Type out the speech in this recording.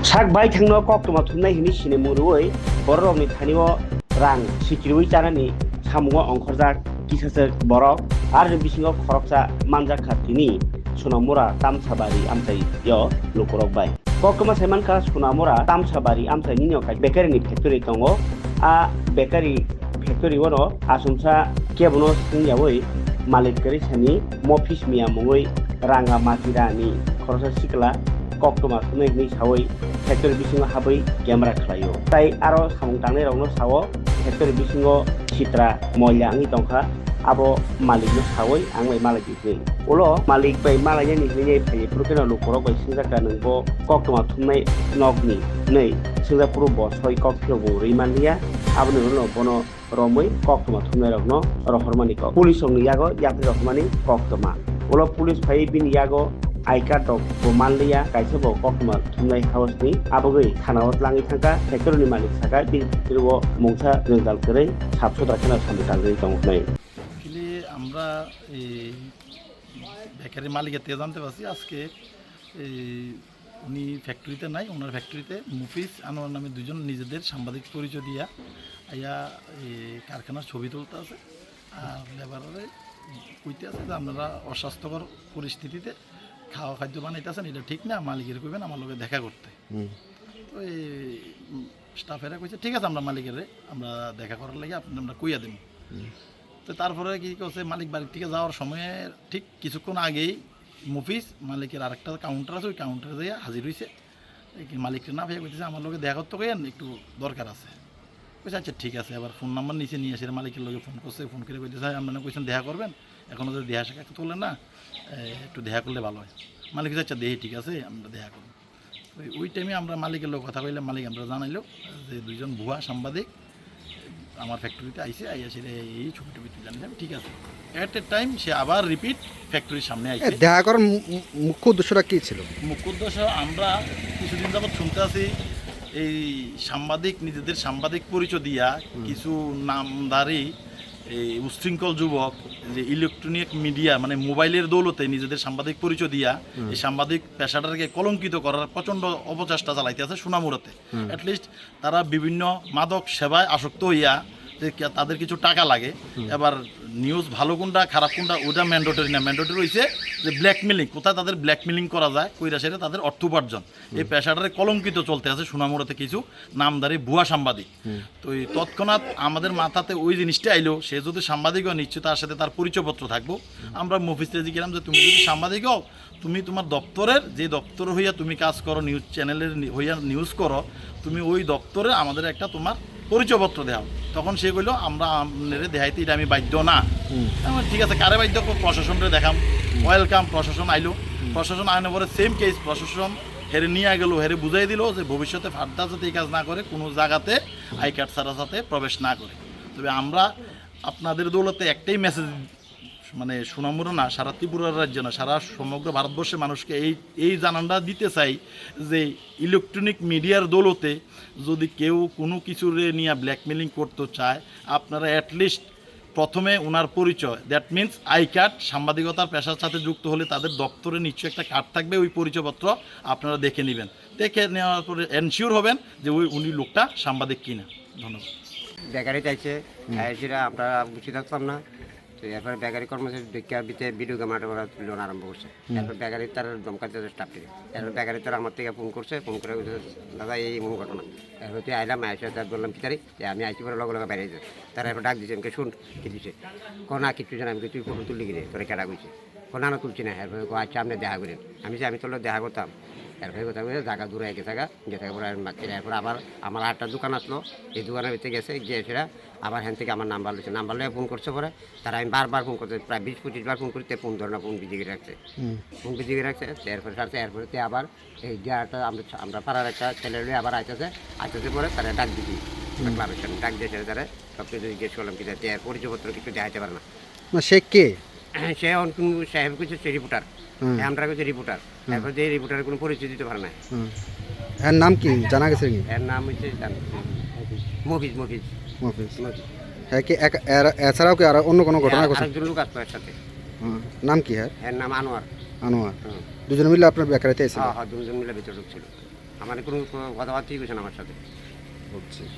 sak bai thangno kok toma thumnai hini sine muruoi borok ni thanio rang sikirui janani samungo ongkhorjak kisasek borok ar bisingo khoroksa manjak khatini sunamura tamsabari amchai yo lukurok bai koktoma saimanka sunamura tamsabari amchai ninyo kai bakery ni factory tongo a bakery factory wono asumsa kebono singyawoi malik kari sani mofis mia mongoi ranga matirani khoroksa sikla koktoma thumnai ni sawoi factory bisingo habai camera khlaio tai aro samung tangnai rokno sawo factory bisingo chitra moya angi tongkha abo malik no sawoi angbai malik ni ulo malik bai malai ni ni phai purukena lukorok bai singjaka nungbo koktoma thumnai nokni nei singapuru bo soi kokthro bo rimanlia aboni no bono romoi koktoma thumnai rokno rohormani kok police ong yago yakni rohormani koktoma ulo police phai bin yago aika dok bo manlia kaisa bo koktoma thumnai house ni abogoi thanao tlangi thangka factory ni malik saka dirbo mungsa jengdal kore sabso dakena sambitangai tongnai আমরা এই bakery মালিকের থেকে জানতে পারছি আজকে উনি ফ্যাক্টরিতে নাই, ওনার ফ্যাক্টরিতে মুফিস আনোয়ার নামে দুজন নিজেদের সাংবাদিক পরিচয় দিয়া আইয়া কারখানার ছবি তুলতে আছে আর লেবারে কইতে আছে যে আপনারা অস্বাস্থ্যকর পরিস্থিতিতে খাওয়া খাদ্য বানাইতেছেন, এটা ঠিক না, মালিকের কইবেন আমার লোকে দেখা করতে। তো এই স্টাফেরা কইছে ঠিক আছে আমরা মালিকের আমরা দেখা করার লাগে আমরা কইয়া দেব। তো তারপরে কী করছে, মালিক বাড়ির থেকে যাওয়ার সময়ে ঠিক কিছুক্ষণ আগেই মুফিস মালিকের আরেকটা কাউন্টার আছে, ওই কাউন্টারে যেয়ে হাজির হয়েছে। মালিককে না ভেবে বলতেছে আমার লোকে দেখা করতে গেলেন একটু দরকার আছে। বলছে আচ্ছা ঠিক আছে। আবার ফোন নাম্বার নিচে নিয়ে এসে মালিকের লোকে ফোন করছে, ফোন করে বলতেছে আপনারা কইছেন দেখা করবেন, এখনও যদি দেখা সাক্ষাৎ করলেন না, একটু দেখা করলে ভালো হয়। মালিক আচ্ছা দেখি ঠিক আছে আমরা দেখা করব। ওই টাইমে আমরা মালিকের লোক কথা কইলাম, মালিক আমরা জানাইলো যে দুইজন ভুয়া সাংবাদিক আমার ফ্যাক্টরিতে আইসে আইয়া সেটা এই ছবি টবি তুলে আনলাম, ঠিক আছে। অ্যাট এ টাইম সে আবার রিপিট ফ্যাক্টরির সামনে আইসে। দেখা করার মুখ্য উদ্দেশ্যটা কী ছিল? মুখ্য উদ্দেশ্য আমরা কিছুদিন যাবৎ শুনতে আছি এই সাংবাদিক নিজেদের সাংবাদিক পরিচয় দিয়া কিছু নামধারী এই উশৃঙ্খল যুবক যে ইলেকট্রনিক মিডিয়া মানে মোবাইলের দৌলতে নিজেদের সাংবাদিক পরিচয় দিয়া এই সাংবাদিক পেশাটাকে কলঙ্কিত করার প্রচণ্ড অপচেষ্টা চালাইতে আছে সোনামুড়াতে। অ্যাটলিস্ট তারা বিভিন্ন মাদক সেবায় আসক্ত হইয়া যে তাদের কিছু টাকা লাগে, এবার নিউজ ভালো কোনটা খারাপ কোনটা ওটা ম্যান্ডেটরি না, ম্যান্ডেটরি হয়েছে যে ব্ল্যাকমেলিং, কোথায় তাদের ব্ল্যাকমেলিং করা যায় কইরা সেটা তাদের অর্থ উপার্জন। এই পেশাটারে কলঙ্কিত চলতে আছে সোনামুড়াতে কিছু নামধারী ভুয়া সাংবাদিক। তো এই তৎক্ষণাৎ আমাদের মাথাতে ওই জিনিসটা আইলো, সে যদি সাংবাদিক হয় নিশ্চয় তার সাথে তার পরিচয়পত্র থাকবো। আমরা মুফিসে জিজ্ঞাসলাম যে তুমি যদি সাংবাদিক হও, তুমি তোমার দপ্তরের যে দপ্তর হইয়া তুমি কাজ করো, নিউজ চ্যানেলের হইয়া নিউজ করো, তুমি ওই দপ্তরে আমাদের একটা তোমার পরিচয়পত্র দেওয়া। তখন সে কইলো আমরা আপনার দেখাইতে এটা আমি বাধ্য না। ঠিক আছে, কারে বাধ্য? প্রশাসনরে দেখাম। ওয়েলকাম, প্রশাসন আইলো। প্রশাসন আইনের পরে সেম কেস, প্রশাসন হেরে নিয়ে গেল, হেরে বুঝাই দিল যে ভবিষ্যতে ফার্দার যাতে এই কাজ না করে, কোনো জায়গাতে আই কার্ড ছাড়া যাতে প্রবেশ না করে। তবে আমরা আপনাদের দৌলতে একটাই মেসেজ, মানে সোনামুড়া না, সারা ত্রিপুরার রাজ্য না, সারা সমগ্র ভারতবর্ষের মানুষকে এই জানানটা দিতে চাই যে ইলেকট্রনিক মিডিয়ার দৌলতে যদি কেউ কোনো কিছুর নিয়ে ব্ল্যাকমেলিং করতে চায়, আপনারা অ্যাটলিস্ট প্রথমে ওনার পরিচয়, দ্যাট মিন্স আই কার্ড, সাংবাদিকতার পেশার সাথে যুক্ত হলে তাদের দপ্তরে নিশ্চয়ই একটা কার্ড থাকবে, ওই পরিচয়পত্র আপনারা দেখে নেবেন। দেখে নেওয়ার পরে এনশিওর হবেন যে উনি লোকটা সাংবাদিক কিনা। ধন্যবাদ। বেকারি চাইছে, সেটা আমরা বুঝতে থাকতাম না। তো এরপরে বেকারি কর্মচারী ভিডিও গেম লোন আরম্ভ করছে। এরপর বেকারি তার দমকাতে স্টাফ থেকে, এরপর বেকারি তার আমার থেকে ফোন করছে, ফোন করে দাদা এই এমন ঘটনা। এরপর তুই আইলাম, আইসে তার বললাম কি তারি যে আমি আইসি পরে লগে লগে বেরিয়ে যাই। তারা এরপর ডাক দিয়েছে, আমাকে শুন কি দিছে, না কিছু জানা, আমি তুই ফটো তুললি গিয়ে তোরে কেটা কইছে, না তুলছি না। এরপরে আচ্ছা আপনি দেখা করেন, আমি তোর দেখা করতাম। এরপরে কথা বলে জায়গা দূরে একে থাকা পরে মারছিল। এরপর আবার আমার আরেকটা দোকান আসলো, এই দোকানের ভিতরে গেছে, গিয়ে সেটা আবার হ্যান থেকে আমার নাম্বার লিখছে, নাম্বার লিয়ে ফোন করছে। পরে তারা আমি বারবার ফোন করতে, প্রায় 20-25 বার ফোন করতে, ফোন ধরে না, ফোন বিজিয়ে রাখছে, ফোন বিজিয়ে রাখছে। এরপরে সারছে, এরপরে আবার এই দেওয়াটা আমরা পাড়ার একটা ছেলে লিয়ে আবার আইতেছে পরে তারা ডাক দিচ্ছি ক্লাবের সামনে, ডাক দিয়েছে। তারা সব কিছু জিজ্ঞেস করলাম কি পরিচয়পত্র কিছু দেখাতে পারে না। সে কে? সে সাহেব কিছু সে রিপোর্টার, আমরা কিছু রিপোর্টার। এরপর যে রিপোর্টারের কোনো পরিচয় দিতে পারে না। এর নাম কি জানা গেছে? এর নাম হচ্ছে মফিজ। হ্যাঁ, কি এছাড়াও কি আর অন্য কোনো ঘটনা ঘটছে? আরেকজন লোক আসতো এর সাথে। নাম কি? হ্যাঁ, এর নাম আনোয়ার। দুজনে মিলে আপনার বেকারিতে এসেছিল? হ্যাঁ, দুজন মিলে ভিতরে ঢুকছিল। আমার কোনো কথাবার্তাই করছে না আমার সাথে। হচ্ছে